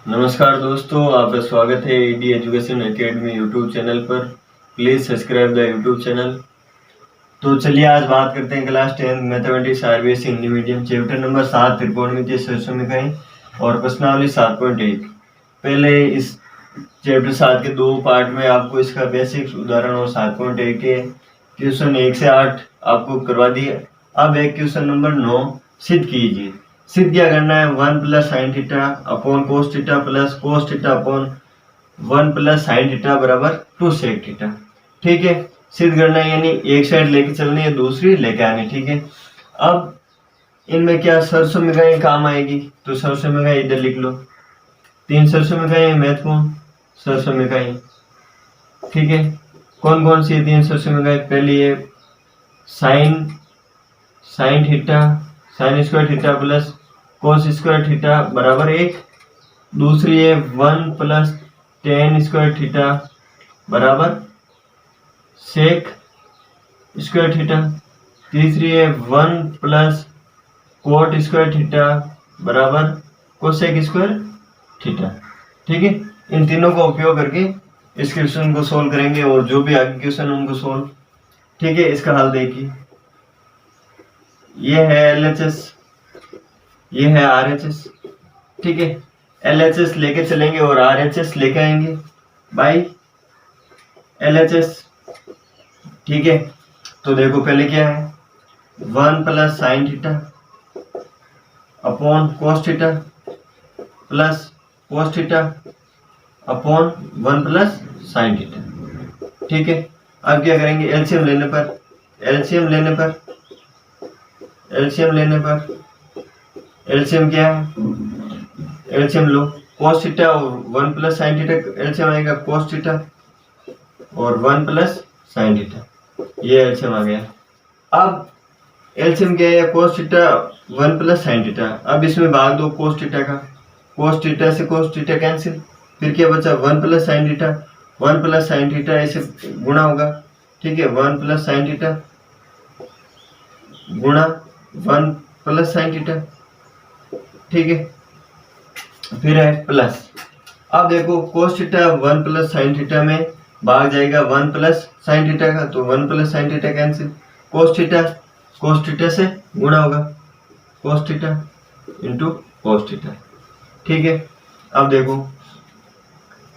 नमस्कार दोस्तों, आपका स्वागत है ED education academy YouTube channel पर। Please subscribe the YouTube channel. तो चलिए आज बात करते हैं class 10 mathematics RBSE Hindi medium chapter number 7 त्रिकोणमितीय सदस्यों में इकाई और प्रश्नावली 7.1। पहले इस चैप्टर 7 के दो पार्ट में आपको इसका बेसिक उदाहरण और 7.1 के क्वेश्चन 1 से 8 आपको करवा दिए। अब एक क्वेश्चन नंबर 9 सिद्ध कीजिए। सिद्ध क्या करना है? 1 plus sine theta upon cos theta plus cos theta upon 1 plus sine theta बराबर 2 सेक थीटा। ठीक है, सिद्ध करना है, यानी एक साइड लेके चलनी है, दूसरी लेके आनी। ठीक है, अब इनमें क्या सरसों में इकाई काम आएगी, तो सरसों में इकाई इधर लिख लो। 3 सरसों में इकाई महत्वपूर्ण सरसों में इकाई। ठीक है, कौन कौन सी 3 सरसों में इकाई? पहली है sine theta sine square theta plus cos square theta बराबर 1। दूसरी है 1 प्लस टेन स्क्वायर थीटा बराबर सेक स्क्वायर थीटा। तीसरी है 1 प्लस कोट स्क्वायर थीटा बराबर कोसेक स्क्वायर थीटा। ठीक है, इन तीनों का उपयोग करके इस क्वेश्चन को सोल्व करेंगे और जो भी आगे क्वेश्चन उनको सोल्व। ठीक है, इसका हल देखिए। ये है LHS, ये है RHS। ठीक है, LHS लेके चलेंगे और RHS लेके आएंगे बाई LHS। ठीक है, तो देखो पहले क्या है, 1 plus sine theta upon cos theta plus cos theta upon 1 plus sine theta. ठीक है, अब क्या करेंगे? एलसीएम लेने पर एलसीएम क्या है? एलसीएम लो। कोस थीटा और 1 प्लस साइन थीटा एलसीएम आएगा कोस थीटा और 1 प्लस साइन थीटा, ये एलसीएम आ गया। अब एलसीएम क्या है? कोस थीटा 1 प्लस साइन थीटा। अब इसमें भाग दो कोस थीटा का, कोस थीटा से कोस थीटा कैंसिल, फिर क्या बचा? 1 plus sine theta. 1 plus sine theta ऐसे गुणा होगा। ठीक है, 1 प्लस साइन थीटा गुणा 1 प्लस साइन थीटा। ठीक है, फिर है प्लस। अब देखो कोस थीटा 1 प्लस साइन थीटा में भाग जाएगा 1 प्लस साइन थीटा का, तो 1 plus sine theta cancel. Cos theta से गुणा होगा, कोस थीटा इंटू कोस थीटा। ठीक है, अब देखो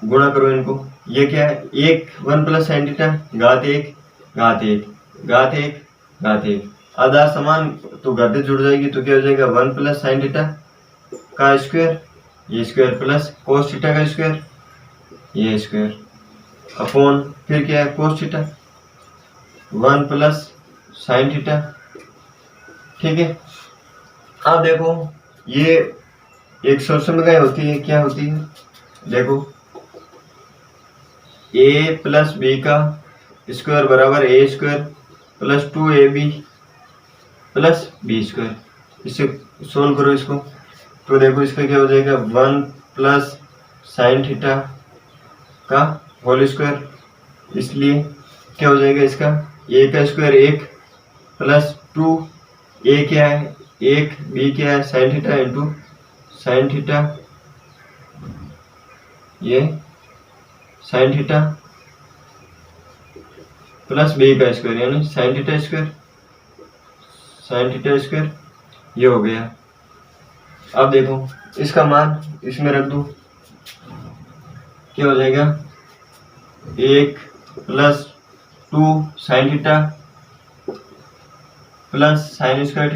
गुणा करो इनको। ये क्या है? 1 प्लस साइन थीटा घात 1 घात 1 घात 1 घात 1, आधार समान तो घातें जुड़ जाएगी, तो क्या हो जाएगा? 1 प्लस साइन थीटा का स्क्वायर, ये स्क्वायर प्लस कोस थीटा का स्क्वायर, ये स्क्वायर अपॉन फिर क्या है? कोस थीटा 1 प्लस साइन थीटा। ठीक है, अब देखो ये एक सरसों में क्या होती है? क्या होती है? देखो a प्लस बी का स्क्वायर बराबर A square plus 2ab plus B square. इसे सोल्व करो इसको, तो देखो इसका क्या हो जाएगा? 1 प्लस साइन थीटा का होल स्क्वायर, इसलिए क्या हो जाएगा इसका? a का स्क्वायर 1 प्लस 2, a क्या है? 1, b क्या है? Sine theta into sine theta, ये साइन थीटा प्लस b का स्क्वायर यानी साइन थीटा स्क्वायर, ये हो गया। अब देखो इसका मान इसमें रख दो, क्या हो जाएगा? 1 plus 2 sign theta plus sine square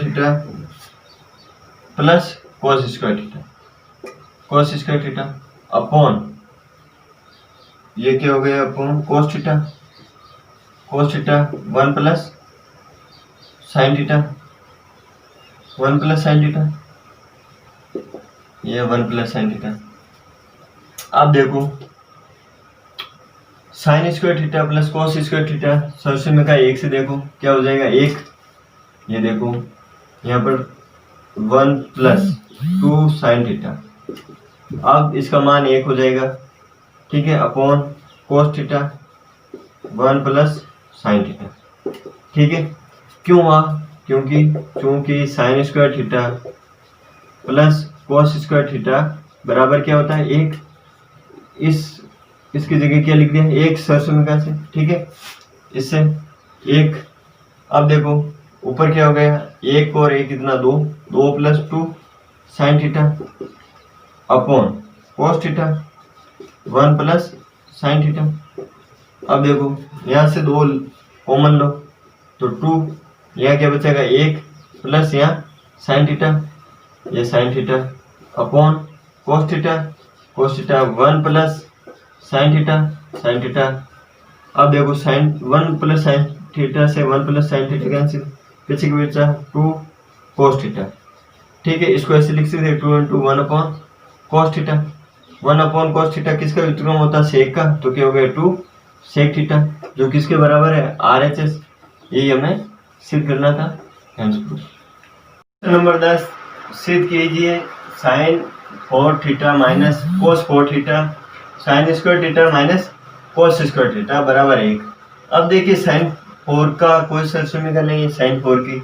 theta plus cos square theta upon ये क्या हो गया? Upon cos theta 1 plus sine theta, ये 1 प्लस साइन थीटा। अब देखो sign square theta plus cos square theta सरसों में का 1 से देखो क्या हो जाएगा? 1, ये देखो यहाँ पर 1 प्लस 2 साइन थीटा, अब इसका मान 1 हो जाएगा। ठीक है, upon cos theta 1 plus sine theta. ठीक है, क्यों हुआ? क्योंकि चूंकि sign square theta plus cos square theta बराबर क्या होता है, एक, इसकी जगह क्या लिख दिया, एक सरसुमिका से, ठीक है, इससे एक। अब देखो ऊपर क्या हो गया, एक और एक कितना, दो, दो plus two sign theta upon cos theta, one plus sine theta. अब देखो यहाँ से दो कॉमन लो तो टू, यहाँ क्या बचेगा, एक प्लस यहाँ साइन थीटा, ये sine theta upon cos theta one plus sine theta. अब देखो sine one plus sine theta से one plus sine theta cancel, पीछे की बचा टू कॉस थीटा, ठीक है। इसको ऐसे लिख सकते हैं, two into one upon cos theta. One upon cos theta किसका व्युत्क्रम होता है, सेक का, तो क्या हो गया, टू सेक थीटा, जो किसके बराबर है, RHS। यही हमें सिद्ध करना था। नंबर 10 सिद्ध कीजिए sine 4 theta minus cos 4 theta sine square theta minus cos square theta बराबर 1। अब देखिए साइन 4 का कोई सरसुमिका नहीं है, साइन 4 की,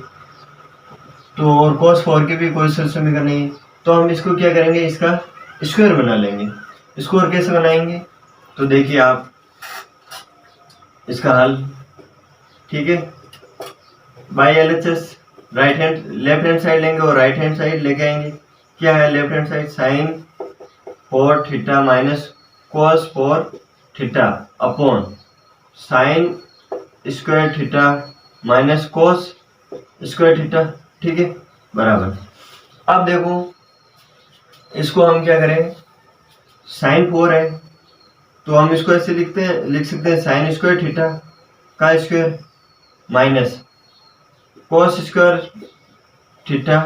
तो और कोस 4 की भी कोई सरसुमिका नहीं है, तो हम इसको क्या करेंगे, इसका स्क्वायर बना लेंगे। स्क्वायर कैसे बनाएंगे, तो देखिए आप इसका हल, ठीक है, by LHS right hand left hand side लेंगे और राइट हैंड साइड लेके आएंगे। क्या है left hand side, sine 4 theta minus cos 4 theta upon sine square theta minus cos square theta, ठीक है, बराबर। अब देखो इसको हम क्या करें, साइन 4 है तो हम इसको ऐसे लिख सकते हैं साइन स्क्वायर थीटा का square minus cos square theta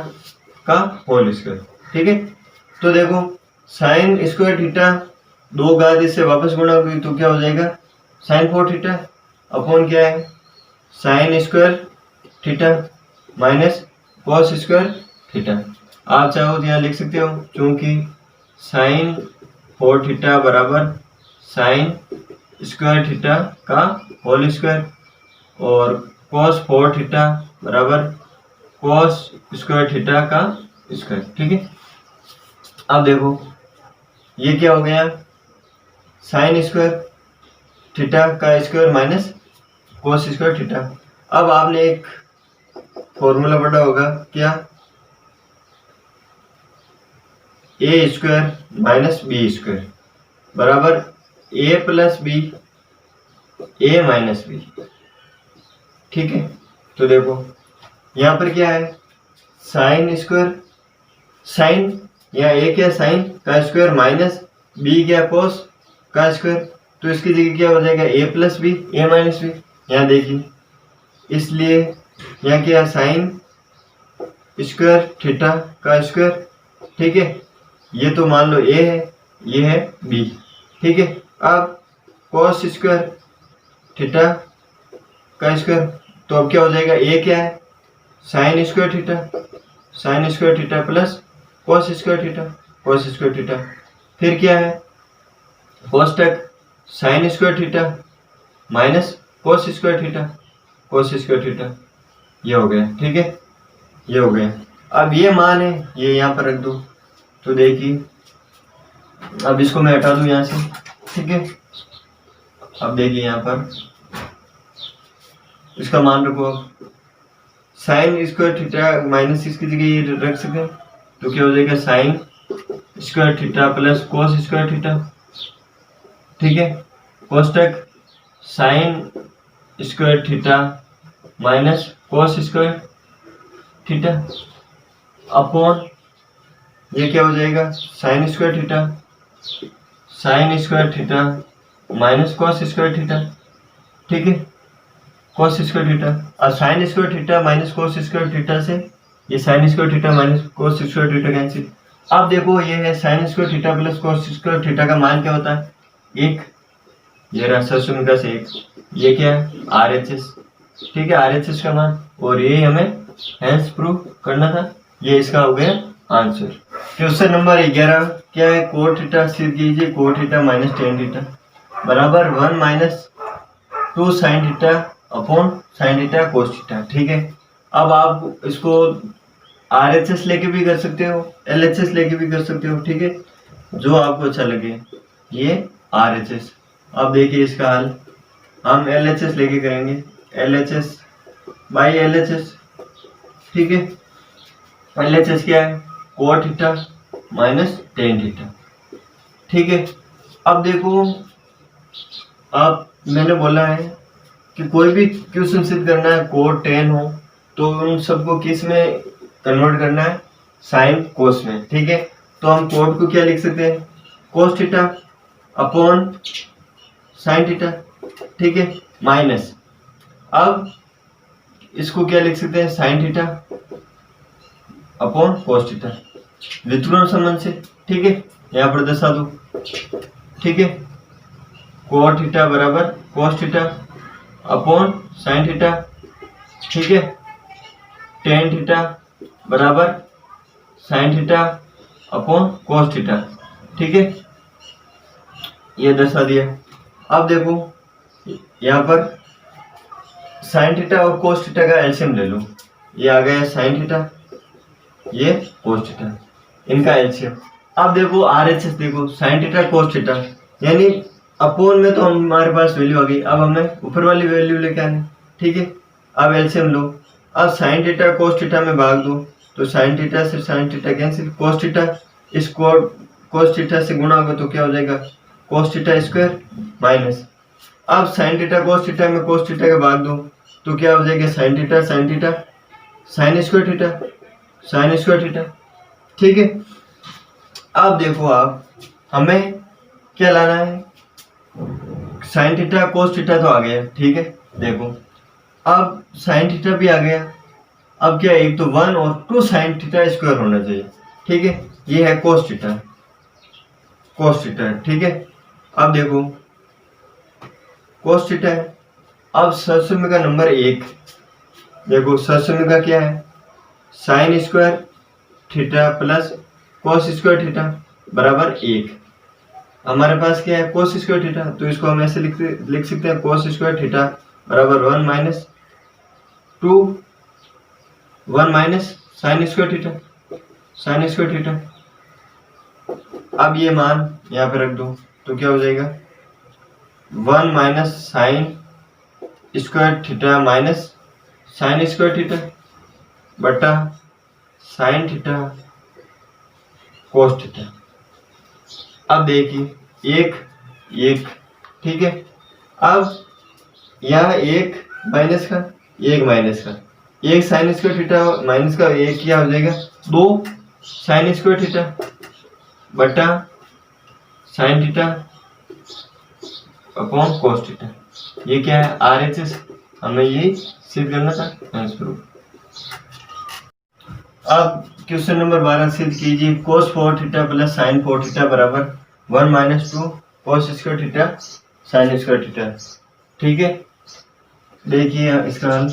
का होल स्क्वायर, ठीक है। तो देखो साइन स्क्वायर थीटा दो घात इससे वापस गुणा होगी तो क्या हो जाएगा, साइन 4 थीटा अपॉन क्या है, sine square theta minus cos square theta. आप चाहो तो यहाँ लिख सकते हो, क्योंकि साइन 4 थीटा बराबर साइन स्क्वायर थीटा का होल स्क्वायर और कॉस 4 थीटा बराबर कॉस स्क्वायर थीटा का स्क्वायर, ठीक है। अब देखो ये क्या हो गया, साइन स्क्वायर थीटा का square minus cos square theta. अब आपने एक फॉर्मूला पढ़ा होगा, क्या, ए स्क्वायर माइनस बी स्क्वायर बराबर ए प्लस बी ए माइनस बी, ठीक है। तो देखो यहाँ पर क्या है, साइन स्क्वायर, साइन यहाँ ए क्या साइन का स्क्वायर माइनस बी क्या कोस का स्क्वायर, तो इसकी जगह क्या हो जाएगा, ए प्लस बी ए माइनस बी। यहाँ देखिए इसलिए यहाँ क्या साइन स्क्वायर थीटा का स्क्वायर, ठीक है, ये तो मान लो ए है, ये है बी, ठीक है। अब कॉस स्क्वायर थीटा का स्क्वायर, तो अब क्या हो जाएगा, ए क्या है, sine square theta plus cos square theta, फिर क्या है, कोष्टक sine square theta minus cos square theta, ये हो गया, ठीक है, ये हो गया। अब ये मान है, ये यहाँ पर रख दो, तो देखिए अब इसको मैं हटा दूं यहाँ से, ठीक है। अब देखिए यहाँ पर इसका मान रखो, साइन स्क्वायर थीटा माइनस इसकी जगह ये रख सके तो क्या हो जाएगा, sine square theta plus cos square theta, ठीक है, कोष्टक sine square theta minus cos square theta upon ये क्या हो जाएगा, sine square theta minus cos square theta, ठीक है, कॉस स्क्वायर थीटा। और sine square theta minus cos square theta से ये sine square theta minus cos square theta cancel. अब देखो ये है sine square theta plus cos square theta का मान क्या होता है, एक, ये रहा सरसुमिका से एक, ये क्या है RHS, ठीक है, RHS का मान, और ये हमें हेंस प्रूव करना था, ये इसका हो गया आंसर। क्वेश्चन नंबर 11 क्या है, कोट थीटा सिद्ध कीजिए, cot theta minus ten theta बराबर 1 minus 2 sign theta upon sine theta cos theta, ठीक है। अब आप इसको RHS लेके भी कर सकते हो, LHS लेके भी कर सकते हो, ठीक है, जो आपको अच्छा लगे। ये RHS। अब देखिए इसका हल, हम LHS लेके करेंगे, LHS बाई LHS, ठीक है। LHS क्या है, cot theta minus ten theta, ठीक है। अब देखो, अब मैंने बोला है कि कोई भी क्वेश्चन सिद्ध करना है कोट टेन हो तो उन सबको किस में कन्वर्ट करना है, साइन कोस में, ठीक है। तो हम कोट को क्या लिख सकते हैं, कोस थीटा अपॉन साइन थीटा, ठीक है, माइनस, अब इसको क्या लिख सकते हैं, sign theta upon cos theta, व्युत्क्रम संबंध से, ठीक है, यहाँ पर दर्शा दो, ठीक है। कोट थीटा बराबर कोस थीटा अपॉन साइन थीटा, ठीक है, टेन थीटा बराबर sign theta upon cos theta, ठीक है, ये दर्शा दिया। अब देखो यहाँ पर साइन थीटा और कोस थीटा का एलसीएम ले लो, ये आ गया साइन थीटा, ये कोस थीटा, इनका एलसीएम। अब देखो RHS, देखो साइन थीटा कोस थीटा, यानी अपोन में तो हमारे पास वैल्यू आ गई, अब हमें ऊपर वाली वैल्यू लेके आनी, ठीक है। अब एलसीएम लो, अब साइन थीटा कोस थीटा में भाग दो तो साइन थीटा से sine theta cancel, cos theta इस कोस थीटा से गुणा होगा तो क्या हो जाएगा, कोस थीटा स्क्वायर माइनस, अब साइन थीटा कोस थीटा में कोस थीटा का भाग दो तो क्या हो जाएगा, sine theta sine square theta sine square theta, ठीक है। अब देखो, आप हमें क्या लाना है, साइन थीटा कोस थीटा तो आ गया, ठीक है, देखो अब साइन थीटा भी आ गया, अब क्या, एक तो 1 और 2 साइन थीटा स्क्वायर होना चाहिए, ठीक है, ये है कोस थीटा, ठीक है। अब देखो कोस थीटा है, अब सरसमी का नंबर 1, देखो सरसमी का क्या है, sine square theta plus cos square theta बराबर 1, हमारे पास क्या है, कोस स्क्वायर थीटा, तो इसको हम ऐसे लिख सकते हैं, कोस स्क्वायर थीटा बराबर 1 minus 2 1 minus sine square theta. अब ये मान यहाँ पे रख दो तो क्या हो जाएगा, 1 minus sine square theta minus sine square theta बटा साइन थीटा कोस थीटा। अब देखिए एक, ठीक है, अब यहाँ एक माइनस का एक साइन स्क्वायर थीटा माइनस का एक क्या हो जाएगा, 2 साइन स्क्वायर थीटा बटा sign theta upon cos theta, ये क्या है, RHS, हमें ये सिद्ध करना था प्रूफ। अब क्वेश्चन नंबर 12 सिद्ध कीजिए, कोस 4 थीटा प्लस साइन 4 थीटा बराबर 1 minus 2 cos square theta sine square theta, ठीक है। देखिए इसका हल,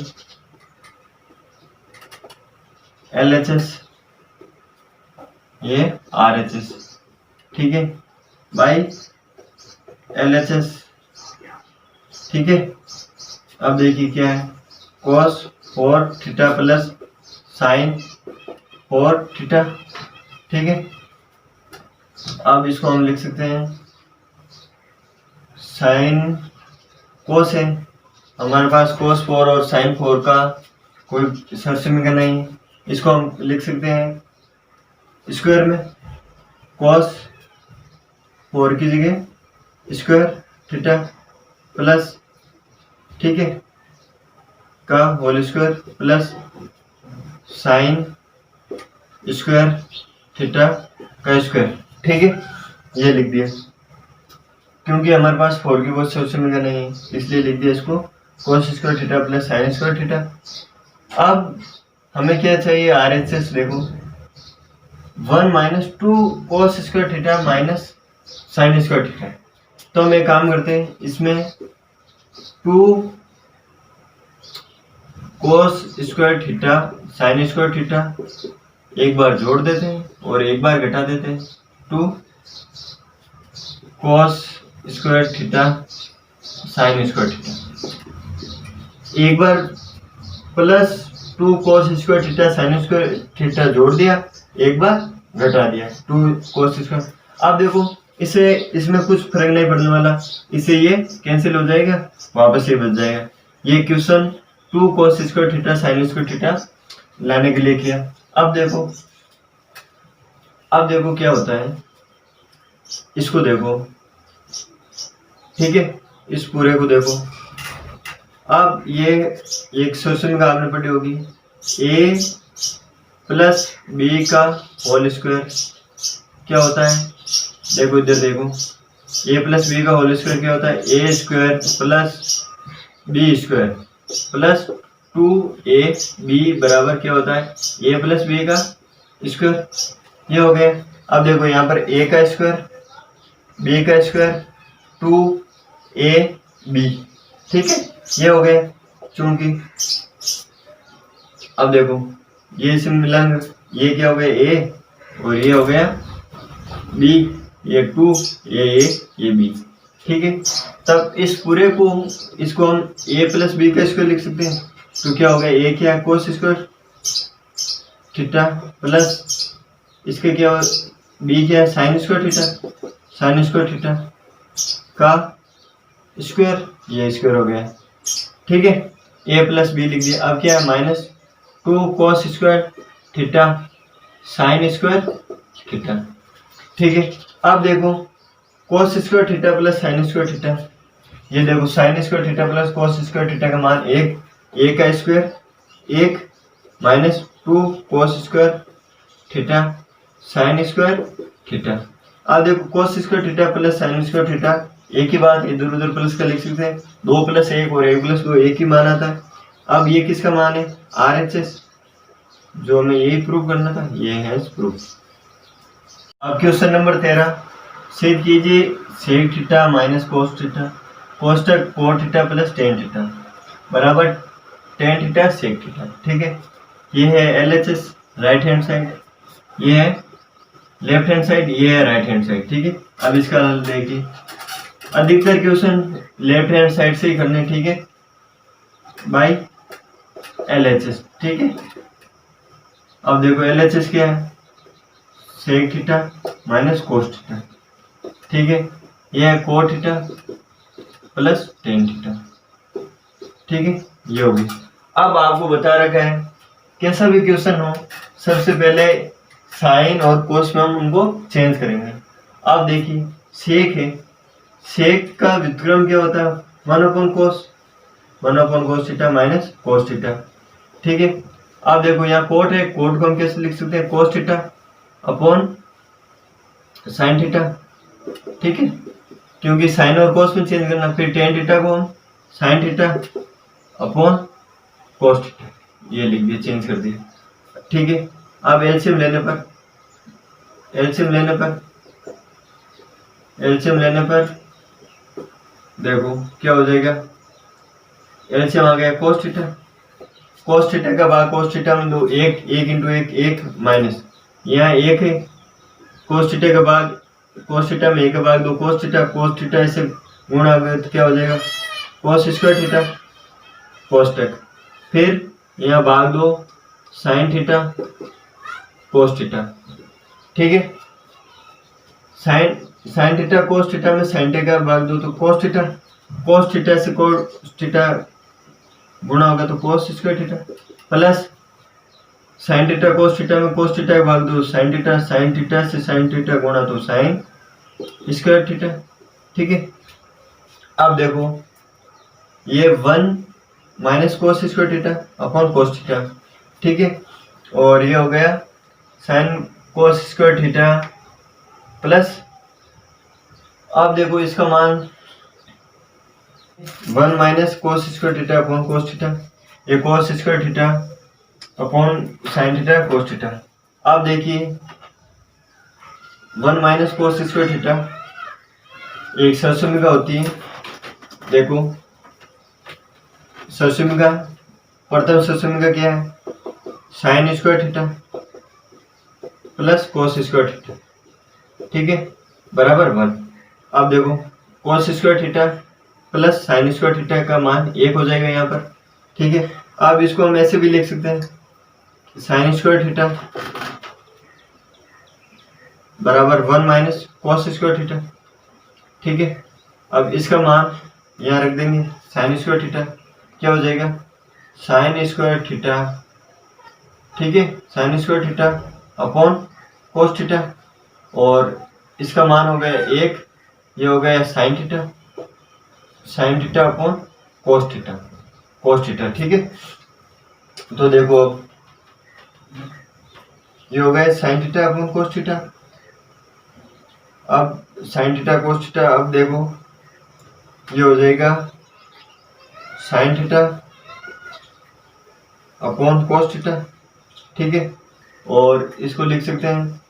LHS ये RHS, ठीक है, बाई LHS, ठीक है। अब देखिए क्या है, कोस 4 थीटा प्लस साइन 4 थीटा, ठीक है। अब इसको हम लिख सकते हैं, साइन कोस है हमारे पास, कोस 4 और साइन 4 का कोई सरसमी का नहीं है, इसको हम लिख सकते हैं स्क्वायर में, कोस 4 की जगह स्क्वायर थीटा प्लस, ठीक है, का whole square plus sine square theta का स्क्वायर, ठीक है, ये लिख दिया, क्योंकि हमारे पास 4 की कोई सरसमी का नहीं है इसलिए लिख दिया इसको, कोस square theta plus sine square theta. अब हमें क्या चाहिए, RHS, देखो 1 minus 2 cos square theta minus sine square theta, तो हम एक काम करते हैं, इसमें 2 cos square theta sine square theta एक बार जोड़ देते हैं और एक बार घटा देते हैं, 2 cos square theta sine square theta, एक बार plus 2 cos square theta sine square theta जोड़ दिया, एक बार घटा दिया 2 cos स्क्वायर। अब देखो इसे इसमें कुछ फर्क नहीं पड़ने वाला, इसे ये कैंसिल हो जाएगा, वापस ये बच जाएगा। ये question 2 cos square theta sine square theta लाने के लिए किया। अब देखो क्या होता है, इसको देखो, ठीक है, इस पूरे को देखो। अब ये एक सोल्यूशन का आपने पढ़ी होगी, a प्लस बी का होल स्क्वायर क्या होता है, देखो इधर देखो, a प्लस बी का होल स्क्वायर क्या होता है, A square plus B square plus 2ab बराबर क्या होता है, a प्लस बी का स्क्वायर, ये हो गया। अब देखो यहाँ पर a का स्क्वायर b का स्क्वायर 2ab, ठीक है, ये हो गया चूंकि। अब देखो ये इसे मिलाएंगे, ये क्या हो गया a और ये हो गया b, ये 2 ये a ये b, ठीक है। तब इस पूरे को, इसको हम a प्लस बी का स्क्वायर लिख सकते हैं, तो क्या हो गया, a क्या कोस स्क्वायर थीटा प्लस इसके क्या हो, b क्या है sine square theta, sine square theta का स्क्वायर, ये स्क्वायर हो गया, ठीक है। a प्लस बी लिख दिया। अब क्या है minus 2 cos square theta sine square theta, ठीक है। अब देखो cos square theta plus sine square theta, ये देखो sign square theta plus cos square theta का मान 1, a का square 1 minus 2 cos square theta sine square theta. अब देखो cos square theta plus sine square theta एक ही बात, इधर उधर प्लस का लिख सकते हैं, 2 प्लस 1 और 1 प्लस 2 एक ही मान आता है। अब ये किसका मान है, RHS, जो हमें यही प्रूव करना था, ये है प्रूफ। अब क्वेश्चन नंबर 13, सिद्ध कीजिए sec theta minus cos theta कोष्टक cot theta plus tan theta बराबर टेन थीटा सेक थीटा, ठीक है। ये है LHS राइट हैंड साइड, ये है लेफ्ट हैंड साइड, ये है राइट हैंड साइड, ठीक है। अब इसका हल देखिए, अधिकतर क्वेश्चन लेफ्ट हैंड साइड से ही करने, ठीक है, बाय LHS, ठीक है। अब देखो LHS क्या है, sec theta minus cos theta, ठीक है। यह है cot theta plus tan theta, ठीक है, ये होगी। अब आपको बता रखा है कैसा भी क्वेश्चन हो, सबसे पहले साइन और कोस में हम उनको चेंज करेंगे। अब देखिए सेक है, सेक का व्युत्क्रम क्या होता है, 1/cos theta minus cos theta, ठीक है। अब देखो यहाँ कोट है, कोट को हम कैसे लिख सकते हैं, कोस थीटा अपॉन साइन थीटा, ठीक है, क्योंकि साइन और कोस में चेंज करना। फिर टेन थीटा को हम sine theta upon cos theta, ये लिख दिया, चेंज कर दिया, ठीक है। अब एलसीएम लेने पर देखो क्या हो जाएगा, एलसीएम आ गया कोस थीटा का भाग कोस थीटा में दो, एक इंटू एक माइनस, यहाँ एक है, कोस थीटा का भाग कोस थीटा में एक का भाग दो कोस थीटा ऐसे गुणा गया तो क्या हो जाएगा, कोस स्क्वायर थीटा कोष्टक, फिर यहाँ भाग दो साइन थीटा कोस थीटा, ठीक है। साइन थीटा कोस थीटा में साइन थीटा भाग दो तो कोस थीटा से कोस थीटा गुणा होगा तो कोस square theta, plus sine theta cos theta में कोस थीटा भाग दो साइन थीटा से साइन थीटा गुणा तो साइन स्क्वायर थीटा, ठीक है। अब देखो ये 1 minus cos square theta upon cos theta, ठीक है, और ये हो गया sine cos square theta plus, अब देखो इसका मान 1 minus cos square theta upon cos theta, ये cos square theta upon sine theta cos theta. अब देखिए 1 माइनस कोस स्क्वायर थीटा एक सरसुमिका होती है, देखो सरसुमिका, प्रथम सरसुमिका क्या है, sine square theta plus cos square theta, ठीक है, बराबर 1। अब देखो कोस square theta plus sine square theta का मान 1 हो जाएगा यहाँ पर, ठीक है। अब इसको हम ऐसे भी लिख सकते हैं साइन स्क्वायर थीटा बराबर 1 माइनस कॉस स्क्वायर थीटा। ठीक है, अब इसका मान यहाँ रख देंगे, साइन स्क्वायर थीटा क्या हो जाएगा, साइन स्क्वायर थीटा, ठीक है, sine square theta upon cos theta, और इसका मान हो गया 1, ये हो गया sine theta, sign theta upon cos theta, cos theta. ठीक है, तो देखो अब ये हो गया sine theta upon cos theta. अब साइन थीटा कोस थीटा, अब देखो ये हो जाएगा sine theta upon cos theta. ठीक है, और इसको लिख सकते हैं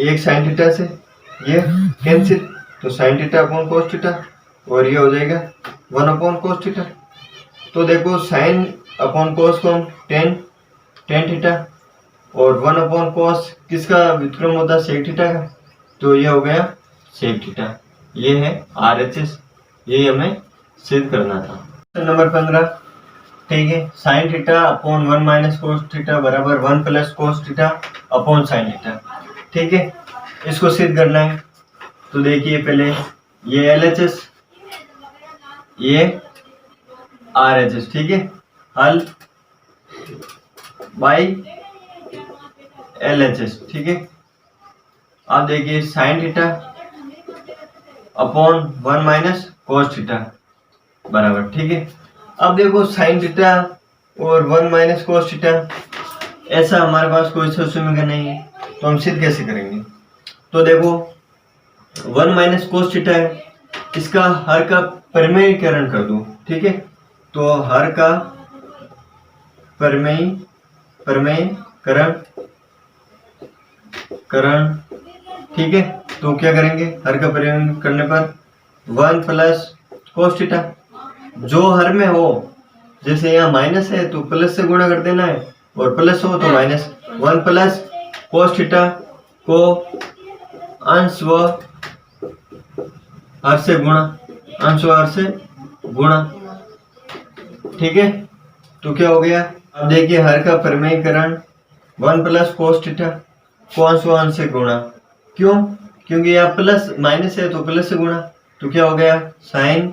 एक साइन थीटा से ये कैंसिल, तो sign theta upon cos theta, और ये हो जाएगा 1 अपॉन कोस थीटा। तो देखो साइन अपॉन कोस को हम टेन थीटा, और 1 अपॉन कोस किसका व्युत्क्रम होता है, सेक थीटा का, तो ये हो गया सेक थीटा। ये है RHS, ये हमें सिद्ध करना था। नंबर 15, ठीक है, sign theta upon 1 minus cos theta बराबर 1 plus cos theta upon sine theta. ठीक है, इसको सिद्ध करना है, तो देखिए पहले ये LHS, ये RHS। ठीक है, हल बाई LHS। ठीक है, अब देखिए sign theta upon 1 minus cos theta बराबर, ठीक है, अब देखो साइन थीटा और 1 माइनस कोस थीटा, ऐसा हमारे पास कोई समीकरण नहीं है, तो हम सिद्ध कैसे करेंगे। तो देखो 1 माइनस कोस थीटा है, इसका हर का परिमेयीकरण कर दो। ठीक है, तो हर का परिमेयीकरण, ठीक है, तो क्या करेंगे, हर का परिमेय करने पर 1 प्लस कोस थीटा, जो हर में हो, जैसे यहाँ माइनस है तो प्लस से गुणा कर देना है, और प्लस हो तो माइनस, 1 प्लस कोस थीटा को अंश व हर से गुणा, अंश व हर से गुणा। ठीक है, तो क्या हो गया, अब देखिए हर का परिमेयीकरण 1 प्लस कोस थीटा को अंश व हर से गुणा, क्यों, क्योंकि यहाँ प्लस माइनस है तो प्लस से गुणा, तो क्या हो गया sine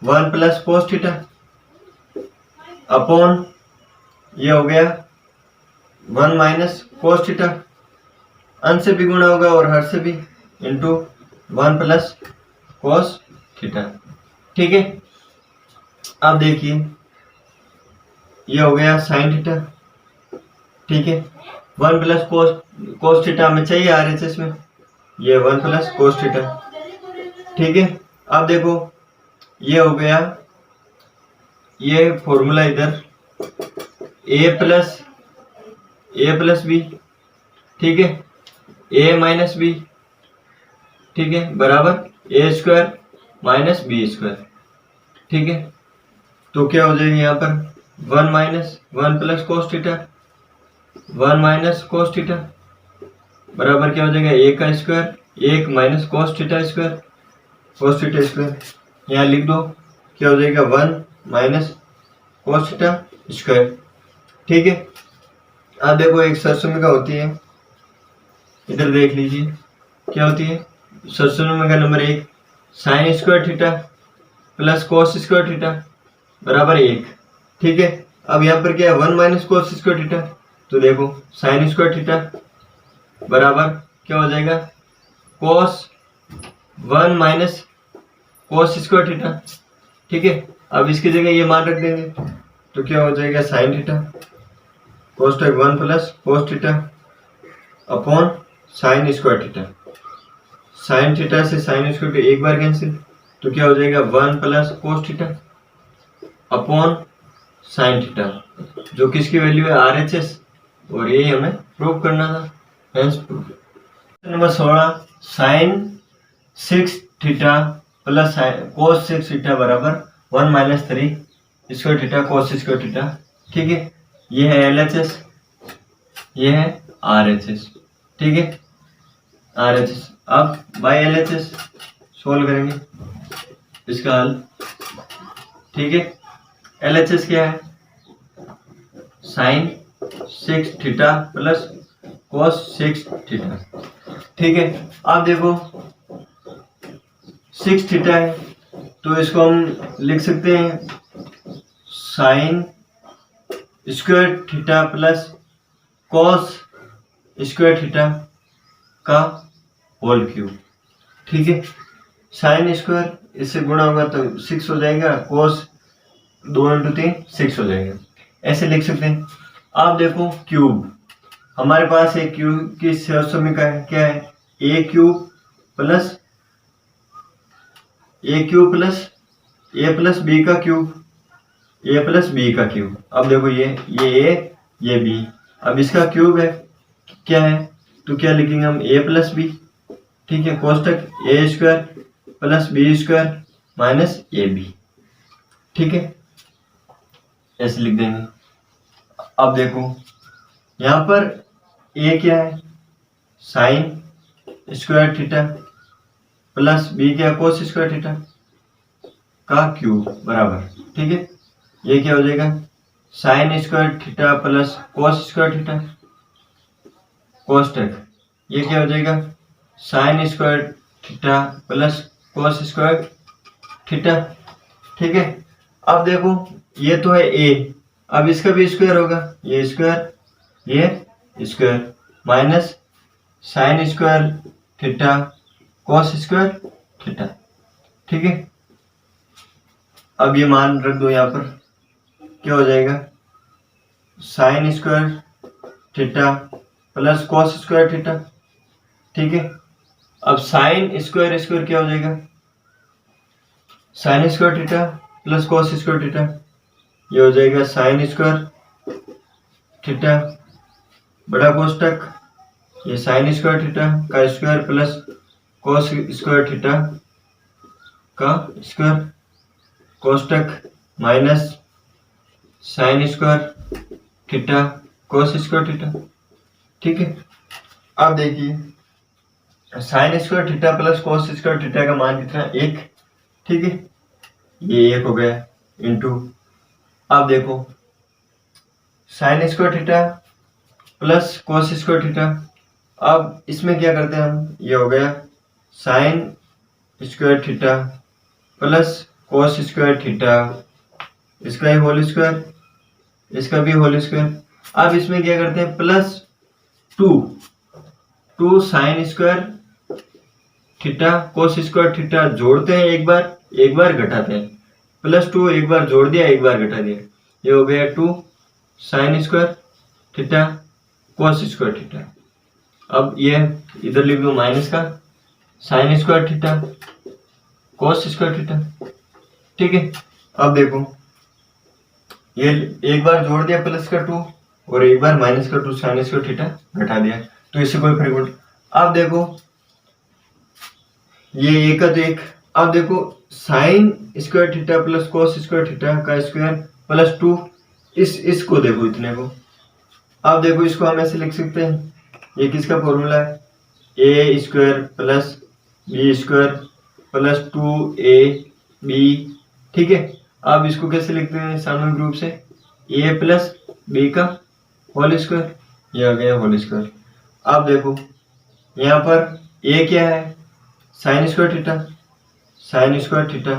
1 plus cos theta upon ये हो गया 1 माइनस कोस थीटा, अंश से भी गुणा होगा और हर से भी, इंटू 1 प्लस कोस थीटा। ठीक है, अब देखिए ये हो गया साइन थीटा। ठीक है, 1 प्लस कोस थीटा हमें चाहिए RHS में, ये 1 प्लस कोस थीटा। ठीक है, अब देखो ये हो गया, ये फॉर्मूला इधर a प्लस बी, ठीक है, a माइनस बी, ठीक है, बराबर a square minus B square. ठीक है, तो क्या हो जाएगा यहाँ पर 1 minus 1 plus cos theta, 1 minus cos theta बराबर क्या हो जाएगा a का square, 1 minus cos theta square, cos theta square, यहाँ लिख दो, क्या हो जाएगा 1 माइनस कोस थीटा स्क्वायर। ठीक है, अब देखो एक सरसमीका होती है, इधर देख लीजिए क्या होती है, सरसमीका number 1, sine square theta plus cos square theta बराबर 1। ठीक है, अब यहाँ पर क्या है 1 माइनस कोस स्क्वायर थीटा, तो देखो साइन स्क्वायर थीटा बराबर क्या हो जाएगा कोस 1 माइनस कोस स्क्वायर थीटा। ठीक है, अब इसकी जगह ये मान रख देंगे, तो क्या हो जाएगा साइन थीटा कोस 1 plus cos theta upon sine square theta, sign theta से साइन स्क्वायर एक बार कैंसिल, तो क्या हो जाएगा 1 plus cos theta upon sine theta, जो किसकी वैल्यू है RHS, और ये हमें प्रूव करना था, hence proof. Number 16, sine 6 theta plus cos 6 theta बराबर 1 minus 3 square theta cos square theta. ठीक है, ये है LHS, ये है RHS। ठीक है, RHS, अब बाय LHS सोल्व करेंगे इसका हल। ठीक है, LHS क्या है? Sine 6 theta plus cos 6 theta. ठीक है, अब देखो 6 थीटा है तो इसको हम लिख सकते हैं sign square theta plus cos square theta का होल क्यूब। ठीक है, साइन स्क्वायर इससे गुणा होगा तो 6 हो जाएगा, cos 2 × 3 6 हो जाएगा, ऐसे लिख सकते हैं। आप देखो क्यूब, हमारे पास एक क्यूब की समीकरण है, क्या है? ए क्यूब प्लस ए प्लस बी का क्यूब, ए प्लस बी का क्यूब। अब देखो ये ए ये बी, अब इसका क्यूब है, क्या है? तो क्या लिखेंगे हम? A plus B. ठीक है, कोष्टक A square plus B square minus A B. ठीक है, ऐसे लिख देंगे। अब देखो यहाँ पर ए क्या है? Sine square theta plus B क्या? कोस स्क्वायर थीटा का क्यूब बराबर। ठीक है, ये क्या हो जाएगा? Sine square theta plus cos square theta कोष्टक, ये क्या हो जाएगा? Sine square theta plus cos square theta. ठीक है, अब देखो ये तो है ए, अब इसका भी स्क्वायर होगा, ये square minus sine square theta cos square theta. ठीक है, अब ये मान रख दो यहाँ पर, क्या हो जाएगा? Sine square theta plus cos square theta. ठीक है, अब साइन स्क्वायर स्क्वायर क्या हो जाएगा? Sine square theta plus cos square theta, ये हो जाएगा साइन स्क्वायर थीटा बड़ा कोष्टक, ये साइन स्क्वायर थीटा का square plus cos square theta का स्क्वायर कोष्टक minus sine square theta cos square theta. ठीक है, अब देखिए sine square theta plus cos square theta का मान कितना? 1। ठीक है, ये 1 हो गया इंटू, अब देखो sign square theta plus cos square theta, अब इसमें क्या करते हैं हम? ये हो गया sign square theta plus cos square theta, इसका ही होल स्क्वायर, इसका भी होल स्क्वायर। अब इसमें क्या करते हैं? Plus 2 sign square theta cos square theta जोड़ते हैं, एक बार घटाते हैं, प्लस 2 एक बार जोड़ दिया, एक बार घटा दिया, ये हो गया 2 sign square theta cos square theta. अब ये इधर लिख दो माइनस का sign square theta cos square theta. ठीक है, अब देखो ये एक बार जोड़ दिया प्लस का 2 और एक बार माइनस का 2 साइन स्क्वायर थीटा घटा दिया, तो इससे कोई फर्क नहीं। अब देखो ये एक का तो एक, अब देखो sign square theta plus cos square theta का स्क्वायर प्लस 2, इसको देखो इतने को। अब देखो इसको हम ऐसे लिख सकते हैं, ये किसका फॉर्मूला है? A square plus B square plus 2ab। ठीक है, अब इसको कैसे लिखते हैं सामूहिक रूप से? ए प्लस बी का होल स्क्वायर, ये आ गया होल स्क्वायर। अब देखो यहाँ पर ए क्या है? Sine square theta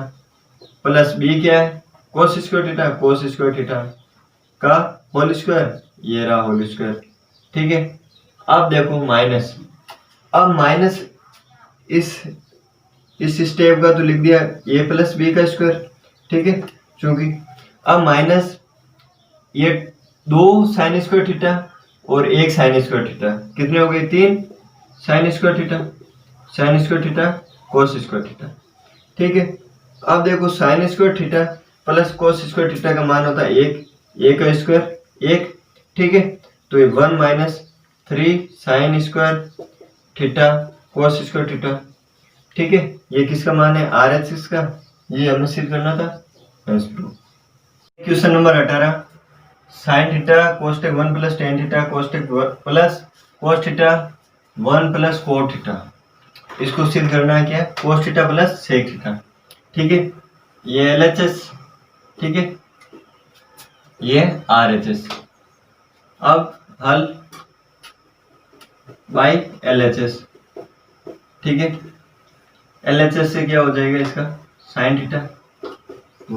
plus B क्या है? कोस स्क्वायर थीटा का होल स्क्वायर, ये रहा होल स्क्वायर। ठीक है, अब देखो माइनस, अब माइनस इस स्टेप का तो लिख दिया ए प्लस बी का स्क्वायर। ठीक है, क्योंकि अब माइनस ये 2 साइन स्क्वायर थीटा और 1 साइन स्क्वायर थीटा, कितने हो गए? 3 sign square theta cos square theta. ठीक है, अब देखो sign square theta plus cos square theta का मान होता है 1 का स्क्वायर 1। ठीक है, तो ये 1 minus 3 sign square theta cos square theta. ठीक है, ये किसका मान है? RHS का, ये हमें सिद्ध करना था। क्वेश्चन नंबर 18, साइन थीटा कोस्टेक 1 प्लस टेन थीटा कोस्टेक plus cos theta 1 plus cot theta, इसको सिद्ध करना है क्या? Cos theta plus sec theta. ठीक है, ये LHS। ठीक है, ये RHS। अब हल बाई LHS, ठीक है। LHS से क्या हो जाएगा इसका sine theta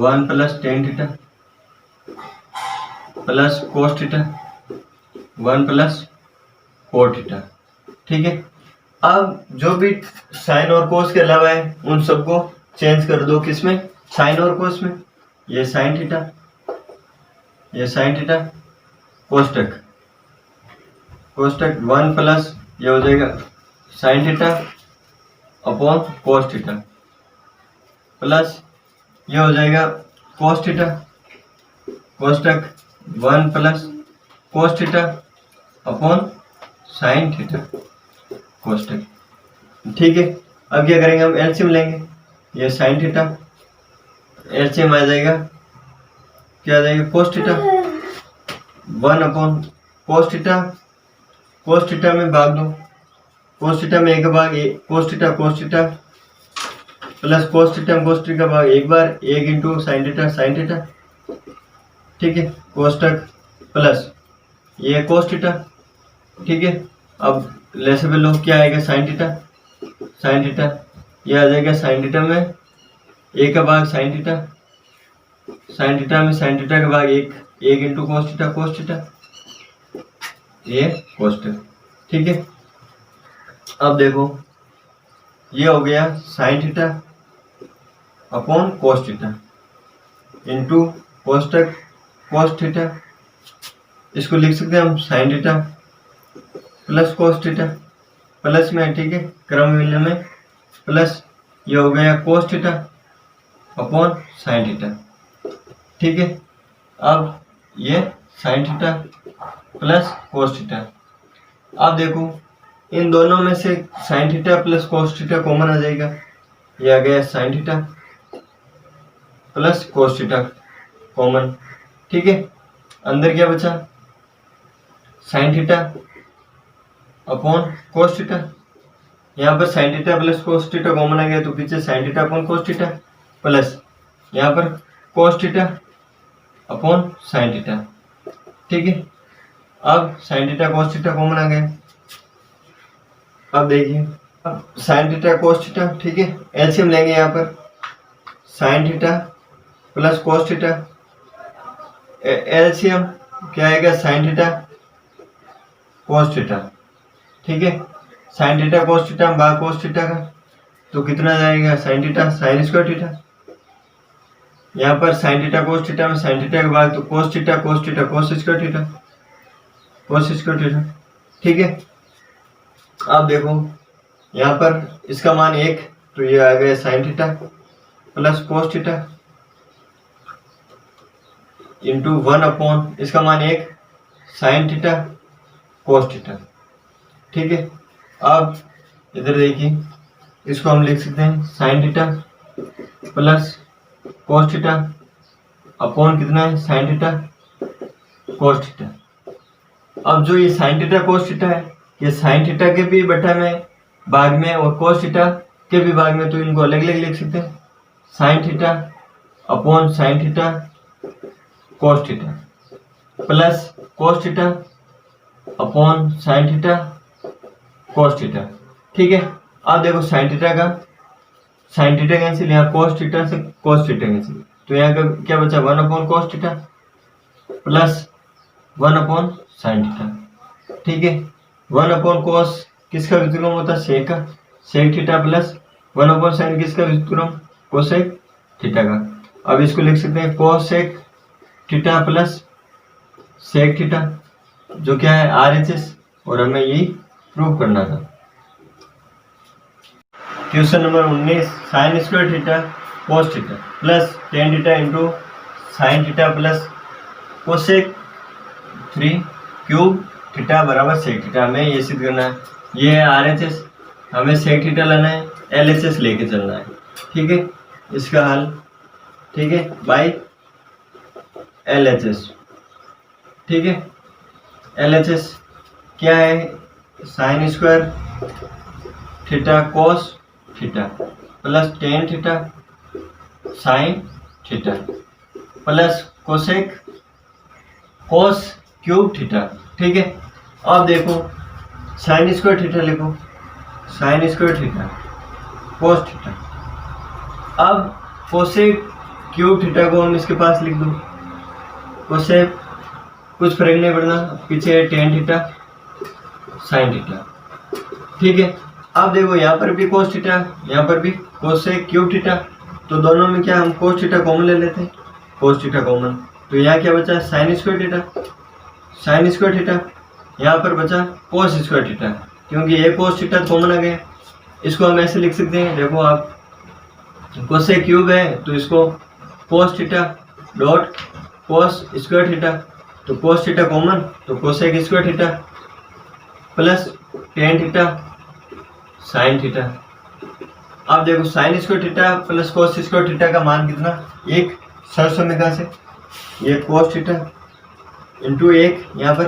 1 plus tan theta plus cos theta 1 plus cot theta, ठीक है। अब जो भी साइन और कोस के अलावा है उन सबको चेंज कर दो, किसमें, साइन और कोस में। ये साइन थीटा, ये साइन थीटा, कोष्टक 1 प्लस ये हो जाएगा sine theta upon cos theta plus ये हो जाएगा कोस थीटा, कोष्टक 1 plus cos theta upon sine theta कोष्टक, ठीक है। अब क्या करेंगे, हम एलसीएम लेंगे। ये साइन थीटा एलसीएम आ जाएगा, क्या आ जाएगा, cos theta 1 upon cos theta, cos theta में भाग दो, कोस थीटा में एक भाग कोस थीटा प्लस कोस थीटा का भाग एक बार 1 इंटू साइन थीटा, ठीक है। कोष्टक प्लस ये कोस थीटा, ठीक है। अब लेसेबल लो, क्या आएगा, साइन थीटा ये आ जाएगा साइन थीटा में एक का भाग साइन थीटा में साइन थीटा का भाग 1 इंटू कोस थीटा ये कोष्टक, ठीक है। अब देखो ये हो गया sine theta upon cos theta into कोष्टक कोस थीटा, इसको लिख सकते हैं हम sine theta plus cos theta plus में, ठीक है, क्रम मूल्य में, प्लस ये हो गया cos theta upon sine theta, ठीक है। अब ये sine theta plus cos theta, अब देखो इन दोनों में से sine theta plus cos theta common आ जाएगा, ये आ गया sine theta plus cos theta common, ठीक है। अंदर क्या बचा, sine theta upon cos theta, यहाँ पर sine theta plus cos theta common आ गया तो पीछे sine theta upon cos theta plus यहाँ पर cos theta upon sine theta, ठीक है। अब sine theta cos theta common आ गया। अब देखिए, अब साइन थीटा कोस थीटा, ठीक है, एलसीएम लेंगे यहाँ पर, sine theta plus cos theta, LCM क्या आएगा, साइन थीटा कोस थीटा, ठीक है। साइन थीटा कोस थीटा भाग कोस थीटा का तो कितना जाएगा, sine theta sine square theta, यहाँ पर साइन थीटा कोस थीटा में साइन थीटा के भाग तो cos theta cos square theta, ठीक है। अब देखो यहाँ पर इसका मान 1 तो ये आ गया sine theta plus cos theta into 1 upon इसका मान 1 साइन थीटा कोस थीटा, ठीक है। अब इधर देखिए, इसको हम लिख सकते हैं sign theta plus cos theta upon कितना है, साइन थीटा कोस थीटा। अब जो ये साइन थीटा कोस थीटा है, ये साइन थीटा के भी बटा में भाग में और कोस थीटा के भी भाग में, तो इनको अलग अलग लिख सकते हैं, sign theta upon sine theta cos theta plus cos theta upon sine theta cos theta, ठीक है। अब देखो साइन थीटा कैंसिल, यहाँ कोस थीटा से कोस थीटा कैंसिल, तो यहाँ का क्या बचा, 1 upon cos theta plus 1 upon sine theta, ठीक है। 1 अपॉन कोस किसका व्युत्क्रम होता है, सेक का, sec theta plus 1 upon sine किसका व्युत्क्रम, कोसेक थीटा का। अब इसको लिख सकते हैं cosec theta plus sec theta, जो क्या है RHS, और हमें यही प्रूव करना था। Question number 19, sign square theta cos theta plus tan theta into sine theta plus cosec 3 cube theta बराबर सेक थीटा, हमें ये सिद्ध करना है। ये है RHS, हमें सेक थीटा लेना है, LHS लेके चलना है, ठीक है। इसका हल, ठीक है, बाई LHS, ठीक है। LHS क्या है, sine square theta cos theta plus tan theta sine theta plus cosec cos cube theta. ठीक है, अब देखो साइन स्क्वायर थीटा लिखो, sign square theta cos theta. अब कोसेक क्यूब थीटा को हम इसके पास लिख दो, कोसेक कुछ फर्क नहीं पड़ना, पीछे टेन थीटा साइन थीटा। ठीक है, अब देखो यहाँ पर भी कोस थीटा, यहाँ पर भी कोसेक क्यूब थीटा, तो दोनों में क्या हम कोस थीटा कॉमन ले लेते हैं, कोस थीटा कॉमन, तो यहाँ क्या बचा sign square theta, sine square theta, यहाँ पर बचा कोस स्क्वायर थीटा, क्योंकि ये कोस थीटा कॉमन आ गया। इसको हम ऐसे लिख सकते हैं, देखो आप कोसेक क्यूब है तो इसको कोस थीटा डॉट कोस स्क्वायर थीटा, तो कोस थीटा कॉमन तो cosec square theta plus tan theta sine theta. अब देखो sign square theta plus cos square theta का मान कितना, एक सरसोमेगा से, ये कोस थीटा इंटू एक यहाँ पर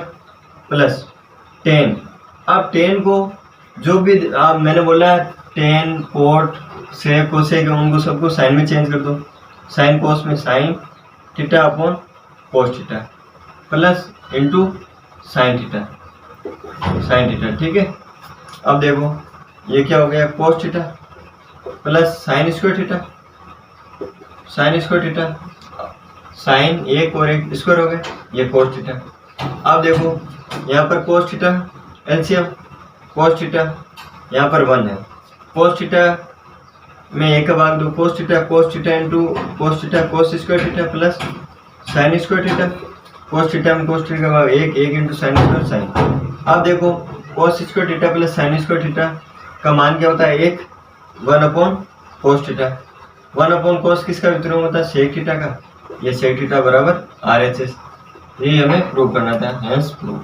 प्लस टेन। अब टेन को जो भी आप मैंने बोला टेन कोट से कोसेक उनको सबको साइन में चेंज कर दो, साइन कोस में sign theta upon cos theta plus into sine theta sine theta. ठीक है, अब देखो ये क्या हो गया cos theta plus sine square theta, sine square theta sign एक और एक स्क्वायर हो गया, ये कोस थीटा। अब देखो यहाँ पर कोस थीटा एलसीएम कोस थीटा यहाँ पर 1 है, कोस थीटा में एक का भाग दो, कोस theta into cos theta cos square theta plus sine square theta, cos theta में कोस थीटा का भाग एक इंटू साइन स्क्वायर साइन। अब देखो कोस square theta plus sine square theta का मान क्या होता है, एक 1 अपॉन कोस थीटा, 1 अपॉन कोस किसका वितरण होता है सेक थीटा का, ये सेक थीटा बराबर RHS। ये हमें प्रूव करना था, हेंस प्रूव।